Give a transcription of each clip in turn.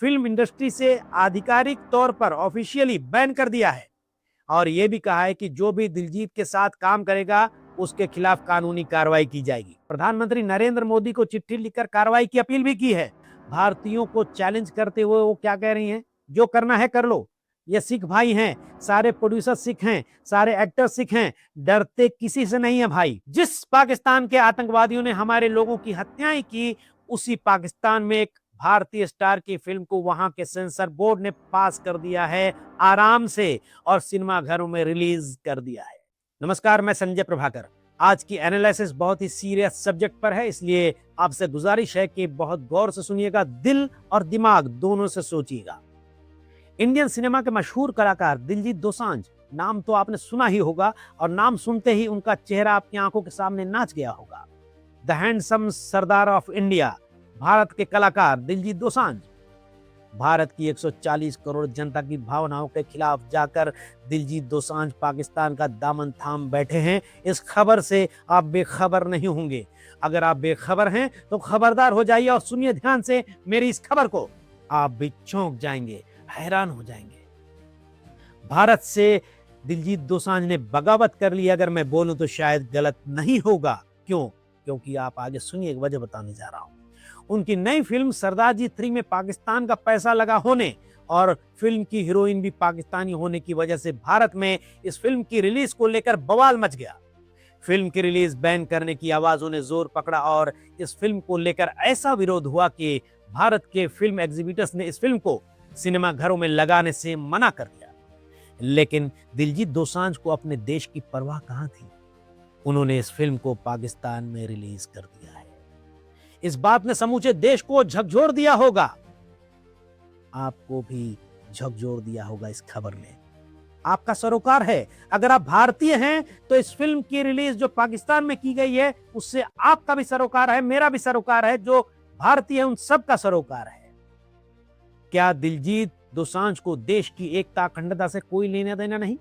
Film industry से आधिकारिक तौर पर ऑफिशियली बैन कर दिया है और यह भी कहा है कि जो भी दिलजीत के साथ काम करेगा उसके खिलाफ कानूनी कार्रवाई की जाएगी। प्रधानमंत्री नरेंद्र मोदी को चिट्ठी लिखकर कार्रवाई की अपील भी की है। भारतीयों को चैलेंज करते हुए वो क्या कह रही हैं, जो करना है कर लो। ये सिख भाई हैं, सारे प्रोड्यूसर सिख हैं, सारे एक्टर सिख हैं, डरते किसी से नहीं है भाई। जिस पाकिस्तान के आतंकवादियों ने हमारे लोगों की हत्याएं की, उसी पाकिस्तान में एक भारतीय स्टार की फिल्म को वहां के सेंसर बोर्ड ने पास कर दिया है आराम से और सिनेमा घरों में रिलीज कर दिया है। नमस्कार, मैं संजय प्रभाकर। आज की एनालिसिस बहुत ही सीरियस सब्जेक्ट पर है, इसलिए आपसे गुजारिश है कि बहुत गौर से सुनिएगा, दिल और दिमाग दोनों से सोचिएगा। इंडियन सिनेमा के मशहूर कलाकार दिलजीत दोसांझ, नाम तो आपने सुना ही होगा और नाम सुनते ही उनका चेहरा आपकी आंखों के सामने नाच गया होगा। The handsome Sardar of India, Bharat के कलाकार दिलजीत दोसांझ भारत की 140 करोड़ जनता की भावनाओं के खिलाफ जाकर दिलजीत दोसांझ पाकिस्तान का दामन थाम बैठे हैं। इस खबर से आप बेखबर नहीं होंगे। अगर आप बेखबर हैं तो खबरदार हो जाइए और सुनिए ध्यान से मेरी इस खबर को। आप भी चौंक जाएंगे, हैरान हो जाएंगे। भारत से दिलजीत दोसांझ ने बगावत कर ली, अगर मैं बोलूं तो शायद गलत नहीं होगा। क्यों? क्योंकि आप आगे सुनिए, एक वजह बताने जा रहा हूं। उनकी नई फिल्म सरदार जी 3 में पाकिस्तान का पैसा लगा होने और फिल्म की हीरोइन भी पाकिस्तानी होने की वजह से भारत में इस फिल्म की रिलीज को लेकर बवाल मच गया। फिल्म की रिलीज बैन करने की आवाजों ने जोर पकड़ा और इस फिल्म को लेकर ऐसा विरोध हुआ कि भारत के फिल्म एग्जीबिटर्स ने इस फिल्म को सिनेमा घरों में लगाने से मना कर दिया। लेकिन दिलजीत दोसांझ को अपने देश की परवाह कहां थी। उन्होंने इस फिल्म को पाकिस्तान में रिलीज कर दिया है। इस बात ने समूचे देश को झकझोर दिया होगा। आपको भी झकझोर दिया होगा इस खबर ने। आपका सरोकार है, अगर आप भारतीय हैं तो इस फिल्म की रिलीज जो पाकिस्तान में की गई है उससे आपका भी सरोकार है, मेरा भी सरोकार है, जो भारतीय है उन सबका सरोकार है। क्या दिलजीत दोसांझ को देश की एकता अखंडता से कोई लेना देना नहीं?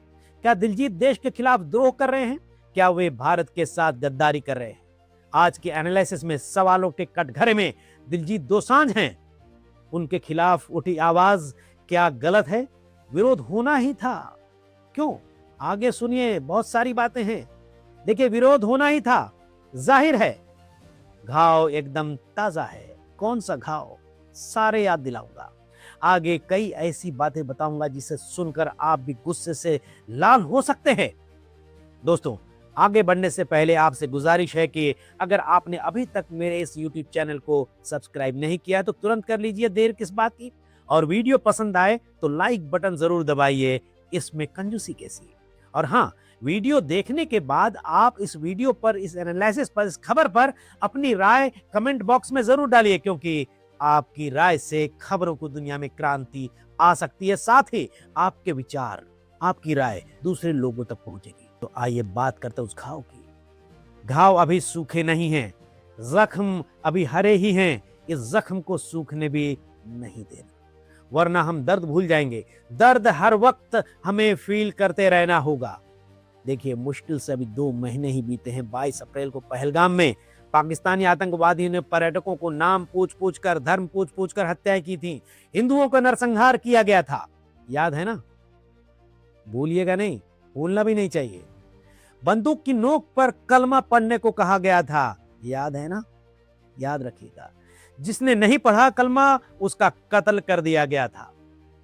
क्या दिलजीत देश के खिलाफ द्रोह कर रहे हैं? क्या वे भारत के साथ गद्दारी कर रहे हैं? आज के एनालिसिस में सवालों के कटघरे में दिलजीत दोसांझ हैं। उनके खिलाफ उठी आवाज क्या गलत है? विरोध होना ही था। क्यों? आगे सुनिए, बहुत सारी बातें हैं। देखिए, विरोध होना ही था, जाहिर है। घाव एकदम ताजा है। कौन सा घाव? सारे याद दिलाऊंगा। आगे कई ऐसी बातें बताऊंगा जिसे सुनकर आप भी गुस्से से लाल हो सकते हैं। दोस्तों, आगे बढ़ने से पहले आपसे गुजारिश है कि अगर आपने अभी तक मेरे इस YouTube चैनल को सब्सक्राइब नहीं किया तो तुरंत कर लीजिए, देर किस बात की। और वीडियो पसंद आए तो लाइक बटन जरूर दबाइए, इसमें कंजूसी कैसी। और हाँ, वीडियो देखने के बाद आप इस वीडियो पर, इस एनालिसिस पर, इस खबर पर अपनी राय कमेंट बॉक्स में जरूर डालिए, क्योंकि आपकी राय से खबरों को दुनिया में क्रांति आ सकती है। साथ ही आपके विचार, आपकी राय दूसरे लोगों तक पहुंचेगी। तो आइए बात करते हैं उस घाव की। घाव अभी सूखे नहीं हैं, जख्म अभी हरे ही हैं। इस जख्म को सूखने भी नहीं देना, वरना हम दर्द भूल जाएंगे। दर्द हर वक्त हमें फील करते रहना होगा। देखिए, मुश्किल से अभी 2 महीने ही बीते हैं। 22 अप्रैल को पहलगाम में पाकिस्तानी आतंकवादियों ने पर्यटकों को नाम पूछ पूछ कर, धर्म पूछ पूछ कर हत्याएं की थी। हिंदुओं का नरसंहार किया गया था, याद है ना? भूलिएगा नहीं, भूलना भी नहीं चाहिए। बंदूक की नोक पर कलमा पढ़ने को कहा गया था, याद है ना? याद रखिएगा। जिसने नहीं पढ़ा कलमा उसका कत्ल कर दिया गया था।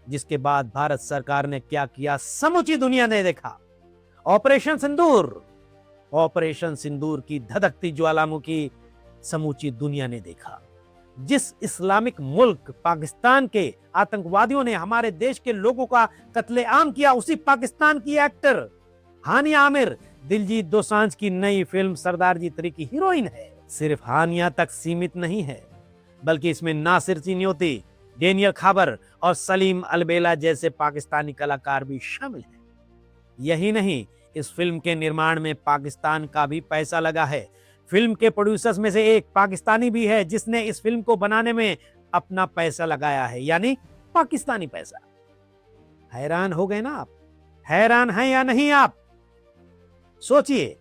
जिसके बाद भारत सरकार ने क्या किया, समूची दुनिया ने देखा। ऑपरेशन सिंदूर, ऑपरेशन सिंदूर की धधकती ज्वालामुखी समूची दुनिया ने देखा। जिस इस्लामिक मुल्क पाकिस्तान के आतंकवादियों ने हमारे देश के लोगों का कत्लेआम किया, उसी पाकिस्तान की एक्टर हानिया आमिर दिलजीत दोसांझ की नई फिल्म सरदार जी 3 की हीरोइन है। सिर्फ हानिया तक सीमित नहीं है, बल्कि इसमें नासिर चिन्योती, डेनियल खाबर और सलीम अलबेला जैसे पाकिस्तानी कलाकार भी शामिल हैं। यही नहीं, इस फिल्म के निर्माण में पाकिस्तान का भी पैसा लगा है। फिल्म के प्रोड्यूसर्स में से एक पाकिस्तानी भी है जिसने इस फिल्म को बनाने में अपना पैसा लगाया है, यानी पाकिस्तानी पैसा। हैरान हो गए ना आप? हैरान हैं या नहीं आप? सोचिए,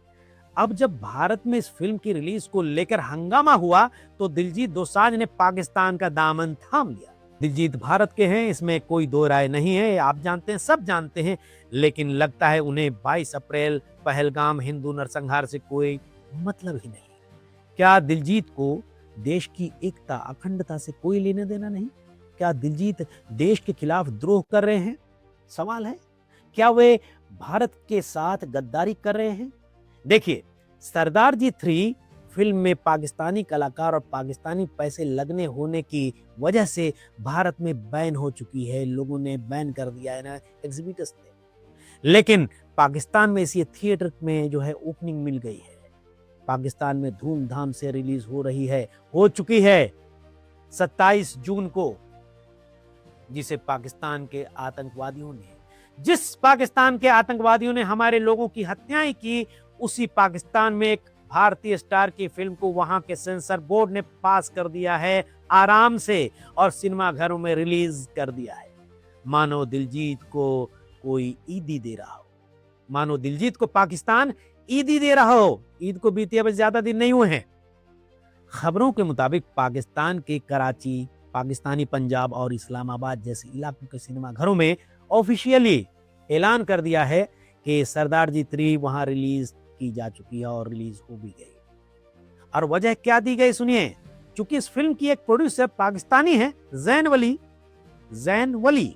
अब जब भारत में इस फिल्म की रिलीज को लेकर हंगामा हुआ तो दिलजीत दोसांझ ने पाकिस्तान का दामन थाम लिया। दिलजीत भारत के हैं, इसमें कोई दो राय नहीं है, आप जानते हैं, सब जानते हैं, लेकिन लगता है उन्हें 22 अप्रैल पहलगाम हिंदू नरसंहार से कोई मतलब ही नहीं। क्या दिलजीत को देश की एकता अखंडता से कोई लेना देना नहीं? क्या दिलजीत देश के खिलाफ द्रोह कर रहे हैं? सवाल है। क्या वे भारत के साथ गद्दारी कर रहे हैं? देखिए, सरदार जी 3 फिल्म में पाकिस्तानी कलाकार और पाकिस्तानी पैसे लगने होने की वजह से भारत में बैन हो चुकी है, लोगों ने बैन कर दिया है ना, एग्जीबिटर्स ने। लेकिन पाकिस्तान में इसे थिएटर में जो है ओपनिंग मिल गई है, पाकिस्तान में धूमधाम से रिलीज हो रही है, हो चुकी है 27 जून को, जिस पाकिस्तान के आतंकवादियों ने हमारे लोगों की हत्याएं की, उसी पाकिस्तान में एक भारतीय स्टार की फिल्म को वहां के सेंसर बोर्ड ने पास कर दिया है आराम से और सिनेमा घरों में रिलीज कर दिया है। मानो दिलजीत को कोई ईदी दे रहा हो, मानो दिलजीत को पाकिस्तान ईदी दे रहा हो। ईद को बीते अब ज्यादा दिन नहीं हुए हैं। खबरों के मुताबिक पाकिस्तान के कराची, पाकिस्तानी पंजाब और इस्लामाबाद जैसे इलाकों के सिनेमा घरों में ऑफिशियली ऐलान कर दिया है कि सरदार जी 3 वहां रिलीज की जा चुकी है और रिलीज हो भी गई। और वजह क्या दी गई सुनिए। चूंकि इस फिल्म की एक प्रोड्यूसर पाकिस्तानी है, जैन वली,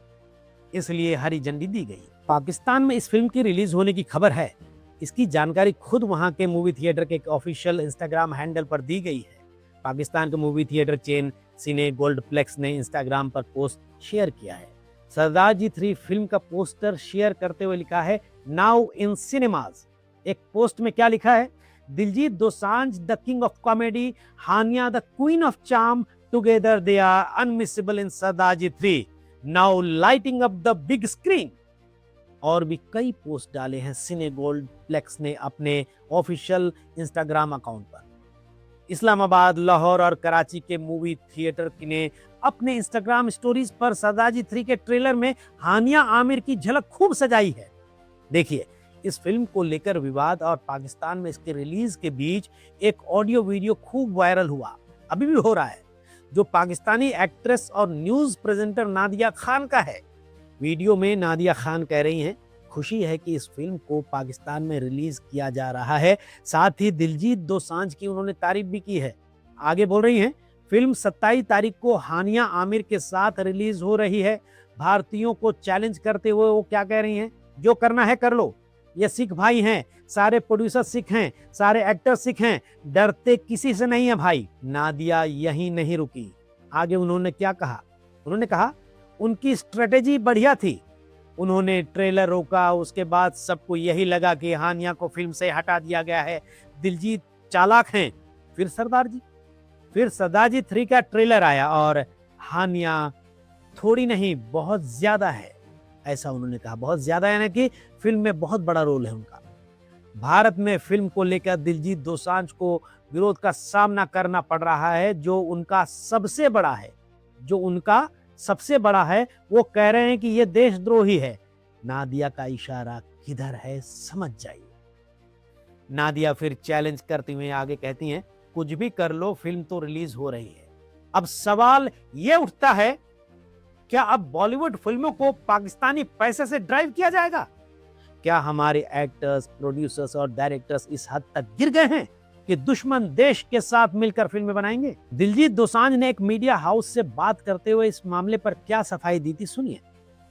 इसलिए हरी झंडी दी गई। पाकिस्तान में इस फिल्म की रिलीज होने की खबर है, इसकी जानकारी खुद वहां के मूवी थिएटर के एक ऑफिशियल इंस्टाग्राम हैंडल पर दी गई है। पाकिस्तान के movie theatre chain cine goldplex ने इंस्टाग्राम पर पोस्ट शेयर किया है। सरदार जी 3 फिल्म का पोस्टर शेयर करते हुए लिखा है, नाउ इन सिनेमाज। एक पोस्ट में क्या लिखा है, Diljit Dosanjh the king of comedy, Hania the queen of charm, together they are unmissable in Sardaar ji 3, now lighting up the big screen. और भी कई पोस्ट डाले हैं सिने गोल्डप्लेक्स ने अपने ऑफिशियल इंस्टाग्राम अकाउंट पर। इस्लामाबाद, लाहौर और कराची के मूवी थिएटर ने अपने इंस्टाग्राम स्टोरीज पर सरदार जी 3 के ट्रेलर में हानिया आमिर की झलक खूब सजाई है। देखिए, इस फिल्म को लेकर विवाद और पाकिस्तान में इसके रिलीज के बीच एक ऑडियो वीडियो खूब वायरल हुआ, अभी भी हो रहा है, जो पाकिस्तानी एक्ट्रेस और न्यूज प्रेजेंटर नादिया खान का है। वीडियो में नादिया खान कह रही हैं, खुशी है कि इस फिल्म को पाकिस्तान में रिलीज किया जा रहा है। साथ ही दिलजीत दोसांझ की उन्होंने तारीफ भी की है। आगे बोल रही हैं, फिल्म 27 तारीख को हानिया आमिर के साथ रिलीज हो रही है। भारतीयों को चैलेंज करते हुए वो क्या कह रही हैं, जो करना है कर लो, ये सिख भाई हैं, सारे प्रोड्यूसर सिख हैं, सारे एक्टर सिख हैं, डरते किसी से नहीं है भाई। नादिया यहीं नहीं रुकी, आगे उन्होंने क्या कहा, उन्होंने कहा उनकी स्ट्रेटेजी बढ़िया थी। उन्होंने ट्रेलर रोका, उसके बाद सबको यही लगा कि हानिया को फिल्म से हटा दिया गया है, दिलजीत चालाक हैं। फिर सरदार जी 3 का ट्रेलर आया और हानिया थोड़ी नहीं बहुत ज्यादा है, ऐसा उन्होंने कहा। बहुत ज्यादा यानी कि फिल्म में बहुत बड़ा रोल है उनका। भारत में फिल्म को लेकर दिलजीत दोसांझ को विरोध का सामना करना पड़ रहा है, जो उनका सबसे बड़ा है। वो कह रहे हैं कि ये देशद्रोही है। नादिया का इशारा किधर है समझ जाइए। नादिया फिर चैलेंज करती हुए आगे कहती हैं, कुछ भी कर लो, फिल्म तो रिलीज हो रही है। अब सवाल ये उठता है, क्या अब बॉलीवुड फिल्मों को पाकिस्तानी पैसे से ड्राइव किया जाएगा? क्या हमारे एक्टर्स, प्रोड्यूसर्स और डायरेक्टर्स इस हद तक गिर गए हैं कि दुश्मन देश के साथ मिलकर फिल्में बनाएंगे? दिलजीत दोसांझ ने एक मीडिया हाउस से बात करते हुए इस मामले पर क्या सफाई दी थी, सुनिए।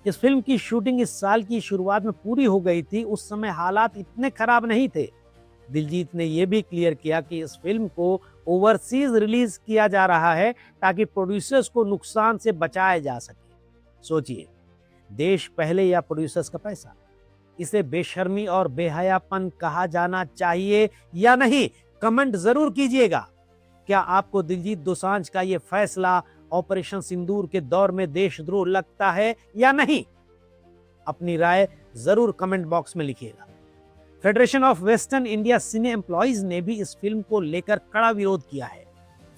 इस फिल्म की शूटिंग इस साल की शुरुआत में पूरी हो गई थी, उस समय हालात इतने खराब नहीं थे। दिलजीत ने यह भी क्लियर किया कि इस फिल्म को ओवरसीज रिलीज किया जा रहा है ताकि प्रोड्यूसर्स को नुकसान से बचाया जा सके। सोचिए, देश पहले या प्रोड्यूसर्स का पैसा? इसे बेशर्मी और बेहयापन कहा जाना चाहिए या नहीं? कमेंट जरूर कीजिएगा। क्या आपको दिलजीत दोसांझ का यह फैसला ऑपरेशन सिंदूर के दौर में देशद्रोह लगता है या नहीं? अपनी राय जरूर कमेंट बॉक्स में लिखिएगा। Federation of western India cine employees ने भी इस फिल्म को लेकर कड़ा विरोध किया है।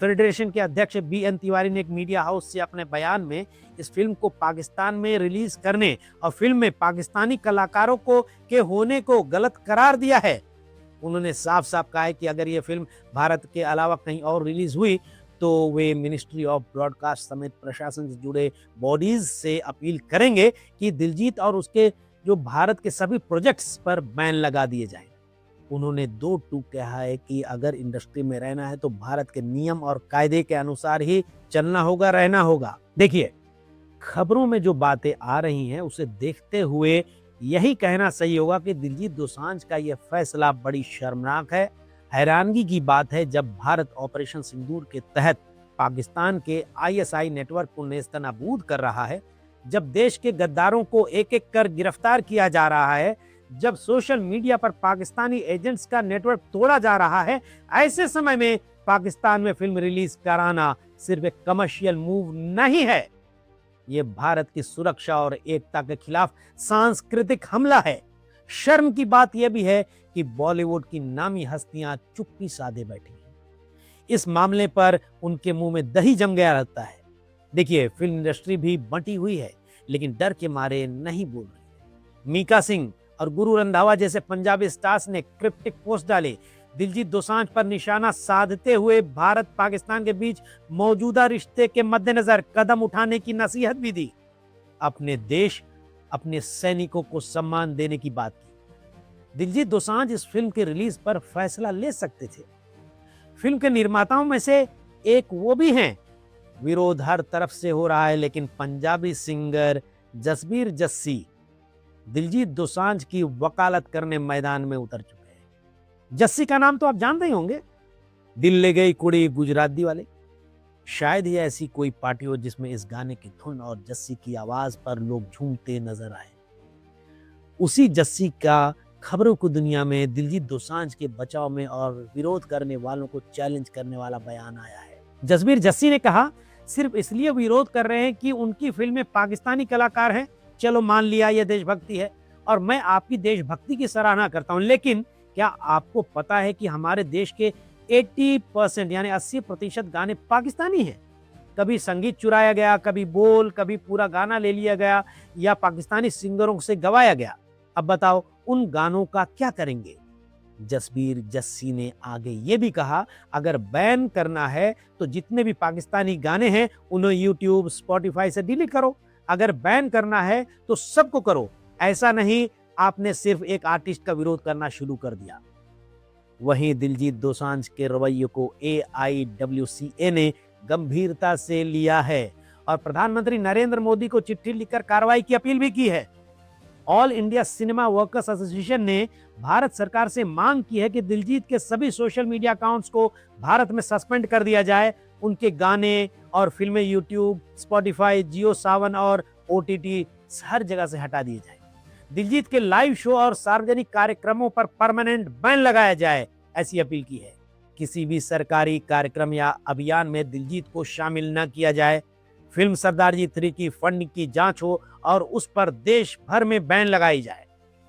फेडरेशन के अध्यक्ष BN तिवारी ने एक मीडिया हाउस से अपने बयान में इस फिल्म को पाकिस्तान में रिलीज करने और फिल्म में पाकिस्तानी कलाकारों के होने को गलत करार दिया है। उन्होंने साफ साफ कहा है कि अगर यह फिल्म भारत के अलावा कहीं और रिलीज हुई तो वे मिनिस्ट्री ऑफ ब्रॉडकास्ट समेत प्रशासन से जुड़े बॉडीज से अपील करेंगे कि दिलजीत और उसके जो भारत के सभी प्रोजेक्ट्स पर बैन लगा दिए जाएं। उन्होंने दो टूक कहा है कि अगर इंडस्ट्री में रहना है तो भारत के नियम और कायदे के अनुसार ही चलना होगा, रहना होगा। देखिए, खबरों में जो बातें आ रही हैं उसे देखते हुए यही कहना सही होगा कि दिलजीत दोसांझ का यह फैसला बड़ी शर्मनाक है। हैरानगी की बात है जब भारत ऑपरेशन सिंदूर के तहत पाकिस्तान के आईएसआई नेटवर्क को नेस्तनाबूद कर रहा है, जब देश के गद्दारों को एक एक कर गिरफ्तार किया जा रहा है, जब सोशल मीडिया पर पाकिस्तानी एजेंट्स का नेटवर्क तोड़ा जा रहा है, ऐसे समय में पाकिस्तान में फिल्म रिलीज कराना सिर्फ एक कमर्शियल मूव नहीं है, ये भारत की सुरक्षा और एकता के खिलाफ सांस्कृतिक हमला है। शर्म की बात यह भी है कि बॉलीवुड की नामी हस्तियां चुप्पी साधे बैठी हैं। इस मामले पर उनके मुंह में दही जम गया रहता है। देखिए, फिल्म इंडस्ट्री भी बंटी हुई है, लेकिन डर के मारे नहीं बोल रही है। मीका सिंह और गुरु रंधावा जैसे पंजाबी स्टार्स ने क्रिप्टिक पोस्ट डाले, दिलजीत दोसांझ पर निशाना साधते हुए भारत पाकिस्तान के बीच मौजूदा रिश्ते के मद्देनजर कदम उठाने की नसीहत भी दी। अपने देश, अपने सैनिकों को सम्मान देने की बात की। दिलजीत दोसांझ इस फिल्म के रिलीज पर फैसला ले सकते थे। फिल्म के निर्माताओं में से एक वो भी हैं। विरोध हर तरफ से हो रहा है, लेकिन पंजाबी सिंगर जसबीर जस्सी दिलजीत दोसांझ की वकालत करने मैदान में उतर चुके हैं। जस्सी का नाम तो आप जानते ही होंगे, दिल ले गई कुड़ी गुजराती वाले। शायद ही ऐसी कोई पार्टी हो जिसमें इस गाने की धुन और जस्सी की आवाज पर लोग झूमते नजर आए। उसी जस्सी का खबरों की दुनिया में दिलजीत दोसांझ के बचाव में और विरोध करने वालों को चैलेंज करने वाला बयान आया है। जसबीर जस्सी ने कहा, सिर्फ इसलिए विरोध कर रहे हैं कि उनकी फिल्म में पाकिस्तानी कलाकार हैं। चलो मान लिया यह देशभक्ति है और मैं आपकी देशभक्ति की सराहना करता हूं, लेकिन क्या आपको पता है कि हमारे देश के 80% यानी 80% गाने पाकिस्तानी हैं। कभी संगीत चुराया गया, कभी बोल, कभी पूरा गाना ले लिया गया या पाकिस्तानी सिंगरों से गवाया गया। अब बताओ उन गानों का क्या करेंगे। जसबीर जस्सी ने आगे ये भी कहा, अगर बैन करना है तो जितने भी पाकिस्तानी गाने हैं उन्हें यूट्यूब, स्पॉटिफाई से डिलीट करो। अगर बैन करना है तो सबको करो, ऐसा नहीं आपने सिर्फ एक आर्टिस्ट का विरोध करना शुरू कर दिया। वहीं दिलजीत दोसांझ के रवैये को AIWCA ने गंभीरता से लिया है और प्रधानमंत्री नरेंद्र मोदी को चिट्ठी लिखकर कार्रवाई की अपील भी की है। All India cinema workers association ने भारत सरकार से मांग की है कि दिलजीत के सभी सोशल मीडिया अकाउंट्स को भारत में सस्पेंड कर दिया जाए। उनके गाने और फिल्में यूट्यूब, स्पॉटिफाई, जियो सावन और OTT हर जगह से हटा दिए जाए। दिलजीत के लाइव शो और सार्वजनिक कार्यक्रमों पर परमानेंट बैन लगाया जाए, ऐसी अपील की है। किसी भी सरकारी कार्यक्रम या अभियान में दिलजीत को शामिल न किया जाए। फिल्म सरदारजी 3 की फंडिंग की जांच हो और उस पर देश भर में बैन लगाई जाए।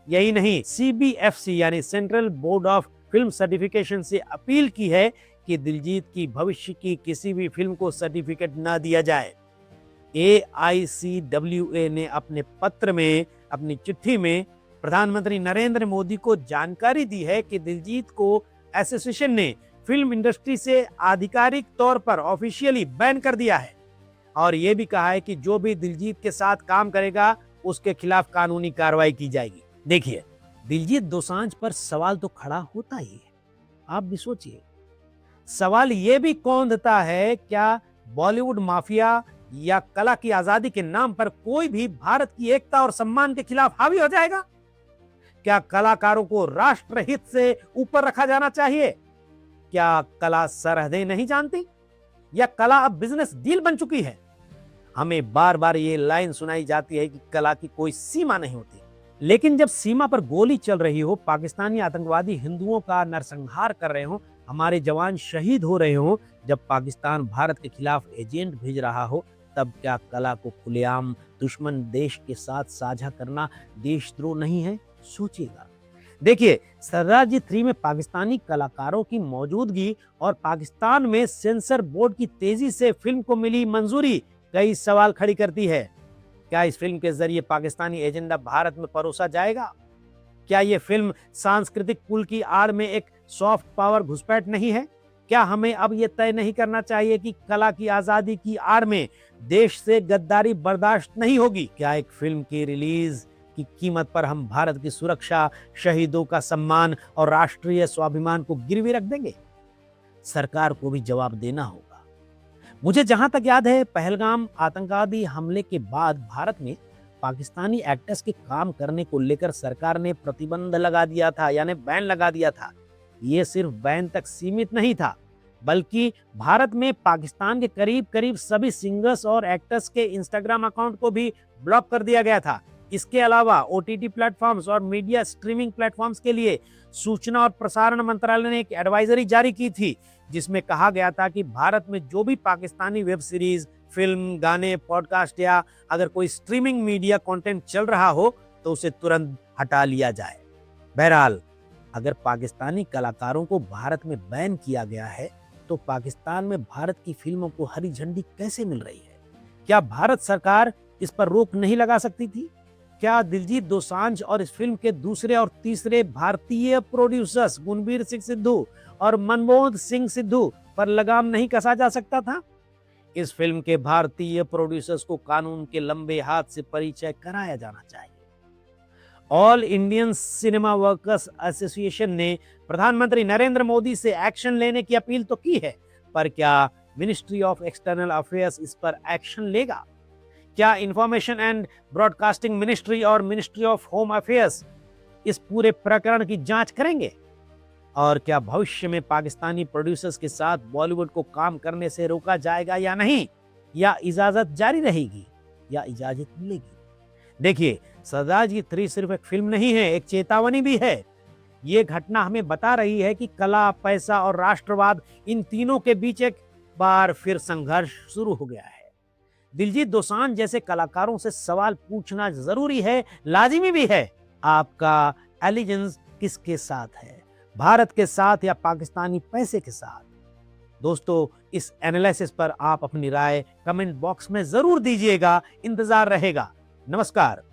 यही नहीं, CBFC यानी central board of film certification से अपील की है कि दिलजीत की भविष्य की किसी भी फिल्म को सर्टिफिकेट न दिया जाए। AICWA ने अपने पत्र में, अपनी चिट्ठी में प्रधानमंत्री नरेंद्र मोदी को जानकारी दी है कि दिलजीत को एसोसिएशन ने फिल्म इंडस्ट्री से आधिकारिक तौर पर ऑफिशियली बैन कर दिया है और यह भी कहा है कि जो भी दिलजीत के साथ काम करेगा उसके खिलाफ कानूनी कार्रवाई की जाएगी। देखिए, दिलजीत दोसांझ पर सवाल तो खड़ा होता ही है। आप भी सोचिए, सवाल यह भी कौंधता है, क्या बॉलीवुड माफिया या कला की आजादी के नाम पर कोई भी भारत की एकता और सम्मान के खिलाफ हावी हो जाएगा? क्या कलाकारों को राष्ट्रहित से ऊपर रखा जाना चाहिए? क्या कला सरहदें नहीं जानती या कला अब बिजनेस डील बन चुकी है? हमें बार बार ये लाइन सुनाई जाती है कि कला की कोई सीमा नहीं होती, लेकिन जब सीमा पर गोली चल रही हो, पाकिस्तानी आतंकवादी हिंदुओं का नरसंहार कर रहे हो, हमारे जवान शहीद हो रहे हो, जब पाकिस्तान भारत के खिलाफ एजेंट भेज रहा हो, तब क्या कला को खुलेआम दुश्मन देश के साथ साझा करना देशद्रोह नहीं है? सोचिएगा। देखिए, सरदारजी 3 में पाकिस्तानी कलाकारों की मौजूदगी और पाकिस्तान में सेंसर बोर्ड की तेजी से फिल्म को मिली मंजूरी कई सवाल खड़ी करती है। क्या इस फिल्म के जरिए पाकिस्तानी एजेंडा भारत में परोसा जाएगा? क्या यह फिल्म सांस्कृतिक पुल की आड़ में एक सॉफ्ट पावर घुसपैठ नहीं है? क्या हमें अब यह तय नहीं करना चाहिए कि कला की आजादी की आड़ में देश से गद्दारी बर्दाश्त नहीं होगी? क्या एक फिल्म की रिलीज की कीमत पर हम भारत की सुरक्षा, शहीदों का सम्मान और राष्ट्रीय स्वाभिमान को गिरवी रख देंगे? सरकार को भी जवाब देना होगा। मुझे जहां तक याद है, पहलगाम आतंकवादी हमले के बाद भारत में पाकिस्तानी एक्टर्स के काम करने को लेकर सरकार ने प्रतिबंध लगा दिया था, यानी बैन लगा दिया था। ये सिर्फ बैन तक सीमित नहीं था, बल्कि भारत में पाकिस्तान के करीब करीब सभी सिंगर्स और एक्टर्स के इंस्टाग्राम अकाउंट को भी ब्लॉक कर दिया गया था। इसके अलावा ओटीटी प्लेटफॉर्म्स और मीडिया स्ट्रीमिंग प्लेटफॉर्म्स के लिए सूचना और प्रसारण मंत्रालय ने एक एडवाइजरी जारी की थी, जिसमें कहा गया था कि भारत में जो भी पाकिस्तानी वेब सीरीज, फिल्म, गाने, पॉडकास्ट या अगर कोई स्ट्रीमिंग मीडिया कंटेंट चल रहा हो तो उसे तुरंत हटा लिया जाए। बहरहाल, अगर पाकिस्तानी कलाकारों को भारत में बैन किया गया है, तो पाकिस्तान में भारत की फिल्मों को हरी झंडी कैसे मिल रही है? क्या भारत सरकार इस पर रोक नहीं लगा सकती थी? क्या दिलजीत दोसांझ और इस फिल्म के दूसरे और तीसरे भारतीय प्रोड्यूसर्स गुणबीर सिंह सिद्धू और मनमोहन सिंह सिद्धू पर लगाम नहीं कसा जा सकता था? इस फिल्म के भारतीय प्रोड्यूसर्स को कानून के लंबे हाथ से परिचय कराया जाना चाहिए। All Indian cinema workers association ने प्रधानमंत्री नरेंद्र मोदी से एक्शन लेने की अपील तो की है, पर क्या मिनिस्ट्री ऑफ एक्सटर्नल अफेयर्स इस पर एक्शन लेगा? क्या इंफॉर्मेशन एंड ब्रॉडकास्टिंग मिनिस्ट्री और मिनिस्ट्री ऑफ होम अफेयर्स इस पूरे प्रकरण की जांच करेंगे? और क्या भविष्य में पाकिस्तानी प्रोड्यूसर्स के साथ बॉलीवुड को काम करने से रोका जाएगा या नहीं, या इजाजत जारी रहेगी या इजाजत मिलेगी? देखिए, सरदार जी 3 सिर्फ एक फिल्म नहीं है, एक चेतावनी भी है। ये घटना हमें बता रही है कि कला, पैसा और राष्ट्रवाद, इन तीनों के बीच एक बार फिर संघर्ष शुरू हो गया है। दिलजीत दोसांझ जैसे कलाकारों से सवाल पूछना जरूरी है, लाजिमी भी है। आपका एलिजेंस किसके साथ है, भारत के साथ या पाकिस्तानी पैसे के साथ? दोस्तों, इस एनालिसिस पर आप अपनी राय कमेंट बॉक्स में जरूर दीजिएगा, इंतजार रहेगा। नमस्कार।